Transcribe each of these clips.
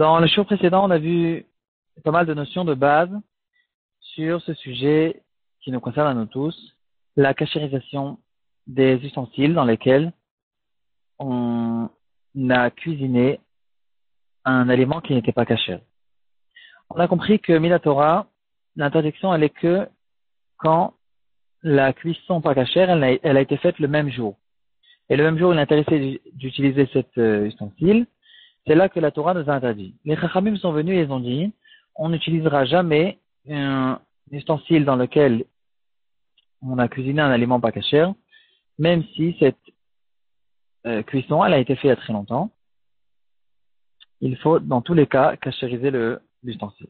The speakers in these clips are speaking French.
Dans le show précédent, on a vu pas mal de notions de base sur ce sujet qui nous concerne à nous tous, la cachérisation des ustensiles dans lesquels on a cuisiné un aliment qui n'était pas caché. On a compris que Minatora, l'interdiction, elle est que quand la cuisson pas cachère, elle a été faite le même jour. Et le même jour, il est intéressé d'utiliser cet ustensile. C'est là que la Torah nous a interdit. Les Chachamim sont venus et ils ont dit, on n'utilisera jamais un ustensile dans lequel on a cuisiné un aliment pas cachère, même si cette cuisson, elle a été faite il y a très longtemps. Il faut, dans tous les cas, cachériser l'ustensile.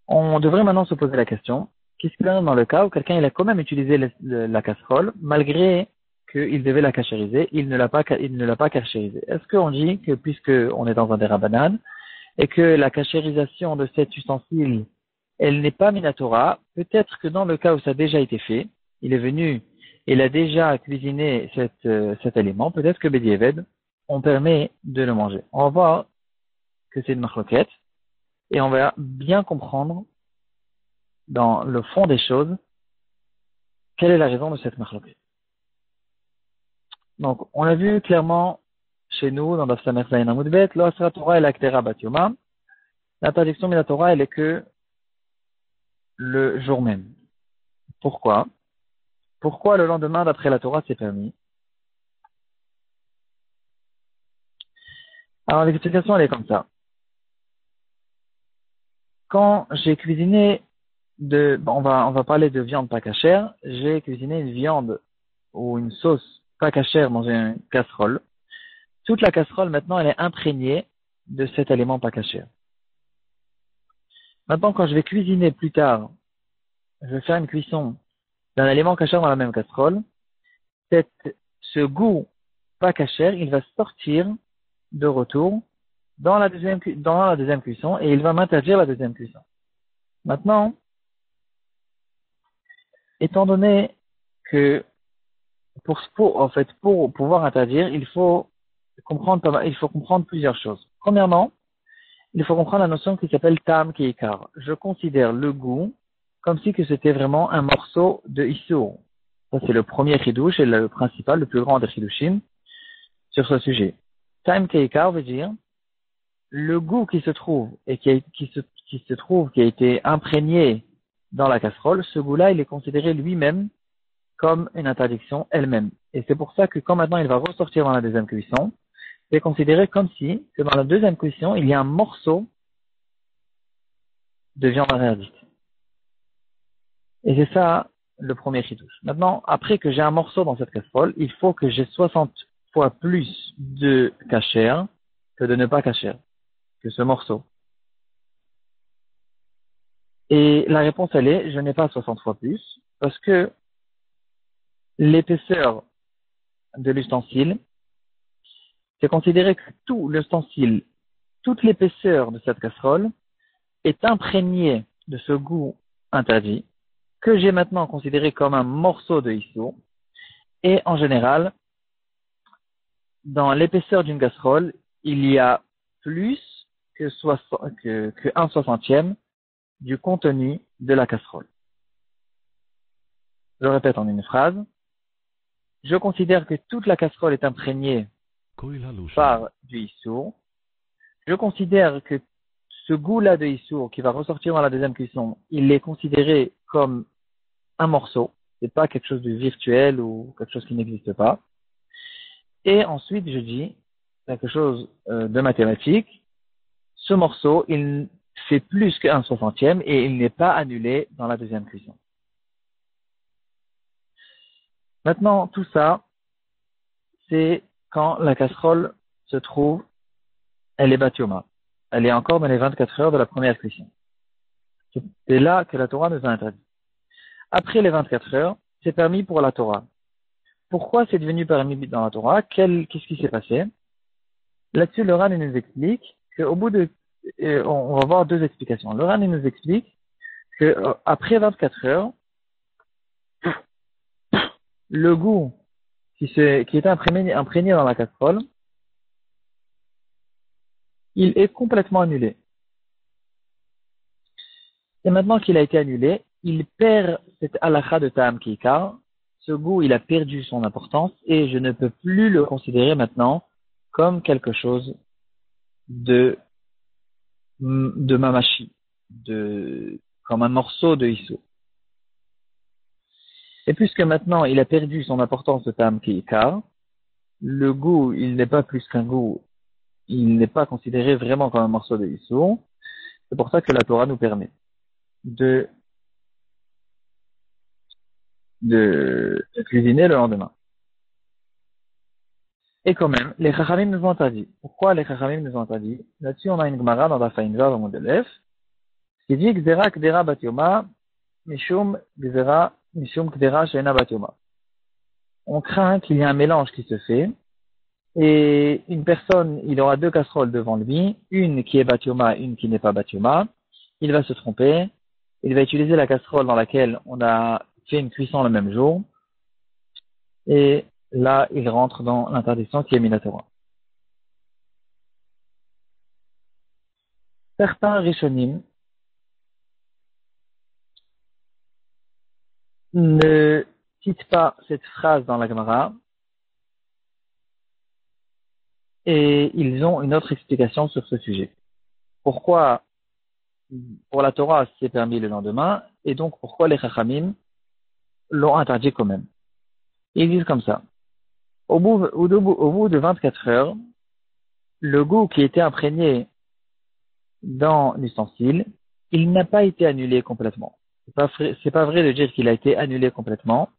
On devrait maintenant se poser la question, qu'est-ce qu'il y a dans le cas où quelqu'un il a quand même utilisé la casserole, malgré qu'il devait la cachériser, il ne l'a pas cachérisée. Est-ce qu'on dit que puisque on est dans un dérabanan, et que la cachérisation de cet ustensile, elle n'est pas minatora, peut-être que dans le cas où ça a déjà été fait, il est venu, il a déjà cuisiné cet aliment, peut-être que Bedieved, on permet de le manger. On va voir que c'est une marloquette, et on va bien comprendre dans le fond des choses quelle est la raison de cette marloquette. Donc, on a vu clairement chez nous, dans Daf Samer Zayin Amud Bet, lo asra Torah el aktera bat yoma. L'interdiction de la Torah, elle est que le jour même. Pourquoi? Pourquoi le lendemain d'après la Torah c'est permis? Alors l'explication elle est comme ça. Quand j'ai cuisiné on va parler de viande pas cachère, j'ai cuisiné une viande ou une sauce pas cachère dans une casserole. Toute la casserole maintenant elle est imprégnée de cet aliment pas cachère. Maintenant quand je vais cuisiner plus tard, je vais faire une cuisson d'un aliment cachère dans la même casserole, ce goût pas cachère, il va sortir de retour dans la deuxième cuisson et il va m'interdire la deuxième cuisson. Maintenant, étant donné que pour pouvoir interdire, il faut comprendre plusieurs choses. Premièrement, il faut comprendre la notion qui s'appelle tam keikar. Je considère le goût comme si que c'était vraiment un morceau de issour. Ça, c'est le premier chidouche et le principal, le plus grand des chidushim sur ce sujet. Tam keikar veut dire le goût qui se trouve et qui a été imprégné dans la casserole, ce goût-là, il est considéré lui-même comme une interdiction elle-même. Et c'est pour ça que quand maintenant il va ressortir dans la deuxième cuisson, c'est considéré comme si que dans la deuxième cuisson, il y a un morceau de viande interdite. Et c'est ça le premier chidouche. Maintenant, après que j'ai un morceau dans cette casserole, il faut que j'ai 60 fois plus de cachère que de ne pas cachère, que ce morceau. Et la réponse, elle est, je n'ai pas 60 fois plus, parce que l'épaisseur de l'ustensile, c'est considéré que tout l'ustensile, toute l'épaisseur de cette casserole est imprégnée de ce goût interdit, que j'ai maintenant considéré comme un morceau de issour. Et en général, dans l'épaisseur d'une casserole, il y a plus que 1/60 du contenu de la casserole. Je répète en une phrase. Je considère que toute la casserole est imprégnée par du issour. Je considère que ce goût-là de issour qui va ressortir dans la deuxième cuisson, il est considéré comme un morceau. C'est pas quelque chose de virtuel ou quelque chose qui n'existe pas. Et ensuite, je dis quelque chose de mathématique. Ce morceau, il fait plus qu'1/60 et il n'est pas annulé dans la deuxième cuisson. Maintenant, tout ça, c'est quand la casserole se trouve, elle est batioma. Elle est encore dans les 24 heures de la première cuisson. C'est là que la Torah nous a interdit. Après les 24 heures, c'est permis pour la Torah. Pourquoi c'est devenu permis dans la Torah? Qu'est-ce qui s'est passé? Là-dessus, le Ran nous explique qu'au bout de, on va voir deux explications. Le Ran nous explique que après 24 heures, le goût qui est imprégné dans la casserole, il est complètement annulé. Et maintenant qu'il a été annulé, il perd cette halakha de Ta'am Kikar. Ce goût, il a perdu son importance et je ne peux plus le considérer maintenant comme quelque chose de mamashi, comme un morceau de issou. Et puisque maintenant il a perdu son importance de Ta'am Kikar, le goût, il n'est pas plus qu'un goût, il n'est pas considéré vraiment comme un morceau de issou. C'est pour ça que la Torah nous permet de cuisiner le lendemain. Et quand même, les Chachamim nous ont interdit. Pourquoi les Chachamim nous ont interdit? Là-dessus, on a une Gemara dans la Fainva, dans mon Delef, qui dit Gzera Kdera Batioma, Mishum Gzera, Mishum Kdera Sheena Batioma. On craint qu'il y ait un mélange qui se fait, et une personne, il aura deux casseroles devant lui, une qui est Batioma, une qui n'est pas Batioma. Il va se tromper, il va utiliser la casserole dans laquelle on a fait une cuisson le même jour, et là, il rentre dans l'interdiction qui est Minatora. Certains Rishonim ne citent pas cette phrase dans la Gemara et ils ont une autre explication sur ce sujet. Pourquoi, pour la Torah, c'est permis le lendemain et donc pourquoi les Chachamim l'ont interdit quand même. Ils disent comme ça. Au bout de 24 heures, le goût qui était imprégné dans l'ustensile, il n'a pas été annulé complètement. C'est pas vrai de dire qu'il a été annulé complètement.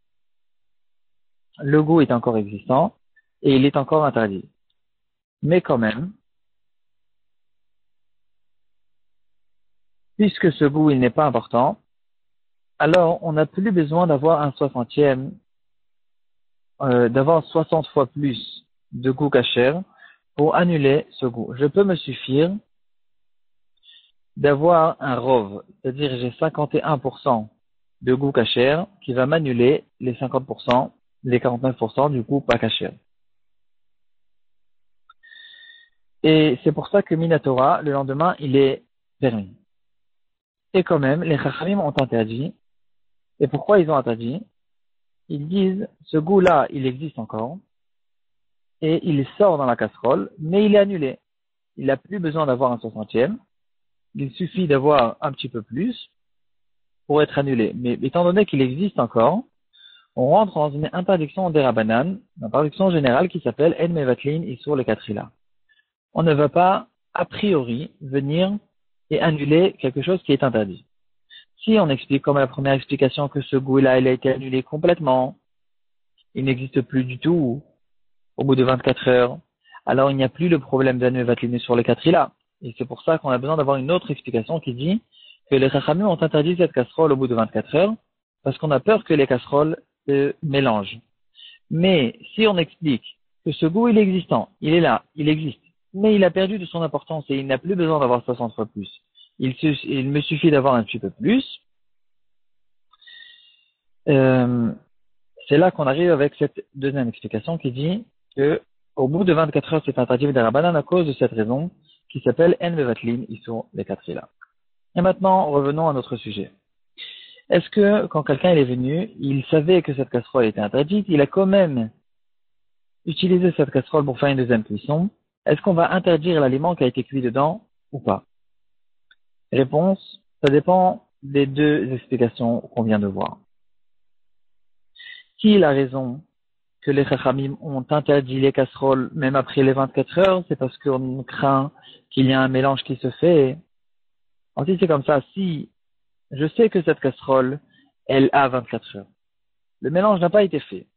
Le goût est encore existant et il est encore interdit. Mais quand même, puisque ce goût il n'est pas important, alors on n'a plus besoin d'avoir un 60e, d'avoir 60 fois plus de goût kasher pour annuler ce goût. Je peux me suffire d'avoir un rov, c'est-à-dire j'ai 51% de goût kasher qui va m'annuler les 50%, les 49% du goût pas kasher. Et c'est pour ça que Minatora, le lendemain, il est permis. Et quand même, les Chachamim ont interdit. Et pourquoi ils ont interdit? Ils disent, ce goût-là, il existe encore. Et il sort dans la casserole, mais il est annulé. Il n'a plus besoin d'avoir un 60e. Il suffit d'avoir un petit peu plus pour être annulé. Mais étant donné qu'il existe encore, on rentre dans une interdiction des Rabbanan, une interdiction générale qui s'appelle En Mevatlin Isur le Katrila. On ne va pas, a priori, venir et annuler quelque chose qui est interdit. Si on explique comme la première explication que ce goût-là, il a été annulé complètement, il n'existe plus du tout au bout de 24 heures, alors il n'y a plus le problème d'annuler sur le Katrila. Et c'est pour ça qu'on a besoin d'avoir une autre explication qui dit que les Chachamim ont interdit cette casserole au bout de 24 heures parce qu'on a peur que les casseroles se mélangent. Mais si on explique que ce goût, il est existant, il est là, il existe, mais il a perdu de son importance et il n'a plus besoin d'avoir 60 fois plus. Il me suffit d'avoir un petit peu plus. C'est là qu'on arrive avec cette deuxième explication qui dit que au bout de 24 heures, c'est interdit des Rabbanan à cause de cette raison qui s'appelle En Mevatlin, ils sont les quatre là. Et maintenant, revenons à notre sujet. Est-ce que quand quelqu'un est venu, il savait que cette casserole était interdite, il a quand même utilisé cette casserole pour faire une deuxième cuisson? Est-ce qu'on va interdire l'aliment qui a été cuit dedans ou pas? Réponse, ça dépend des deux explications qu'on vient de voir. Qui a raison que les Chachamim ont interdit les casseroles même après les 24 heures, c'est parce qu'on craint qu'il y a un mélange qui se fait. Ensuite, c'est comme ça, si je sais que cette casserole, elle a 24 heures, le mélange n'a pas été fait.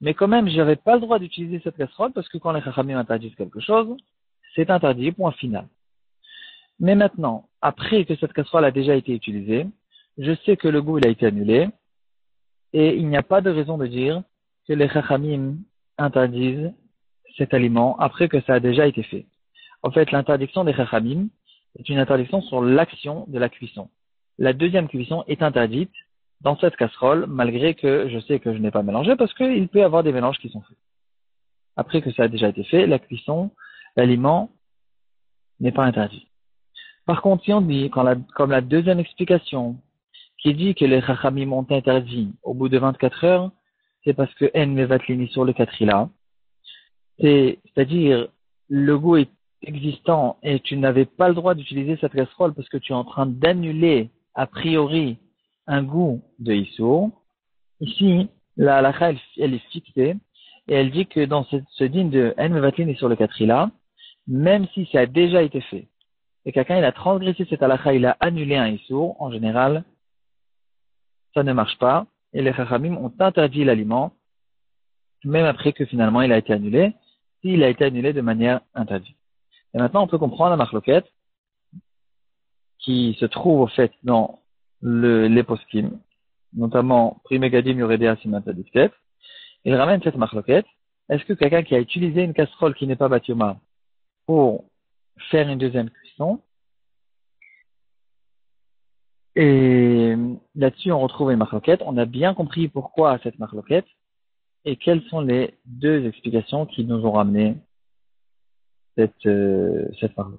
Mais quand même, je n'avais pas le droit d'utiliser cette casserole parce que quand les Chachamim interdisent quelque chose, c'est interdit, point final. Mais maintenant, après que cette casserole a déjà été utilisée, je sais que le goût il a été annulé et il n'y a pas de raison de dire que les Chachamim interdisent cet aliment après que ça a déjà été fait. En fait, l'interdiction des Chachamim est une interdiction sur l'action de la cuisson. La deuxième cuisson est interdite dans cette casserole, malgré que je sais que je n'ai pas mélangé, parce qu'il peut y avoir des mélanges qui sont faits. Après que ça a déjà été fait, la cuisson, l'aliment n'est pas interdit. Par contre, si on dit, comme la deuxième explication, qui dit que les chachamim ont interdit au bout de 24 heures, c'est parce que en mevatlini sur le katrila, c'est-à-dire le goût est existant et tu n'avais pas le droit d'utiliser cette casserole parce que tu es en train d'annuler a priori un goût de Issour. Ici, la halakha, elle est fixée et elle dit que dans ce din de en mevatlini sur le katrila, même si ça a déjà été fait, et quelqu'un il a transgressé cette halakha, il a annulé un Issour, en général, ça ne marche pas, et les chachamim ont interdit l'aliment, même après que finalement il a été annulé, s'il a été annulé de manière interdite. Et maintenant on peut comprendre la marloquette qui se trouve au fait dans les poskim, notamment Primegadim Yoredea Simatadiktet. Il ramène cette marloquette. Est-ce que quelqu'un qui a utilisé une casserole qui n'est pas batioma pour faire une deuxième cuisson, et là-dessus on retrouve une marloquette, on a bien compris pourquoi cette marloquette, et quelles sont les deux explications qui nous ont ramené cette parole.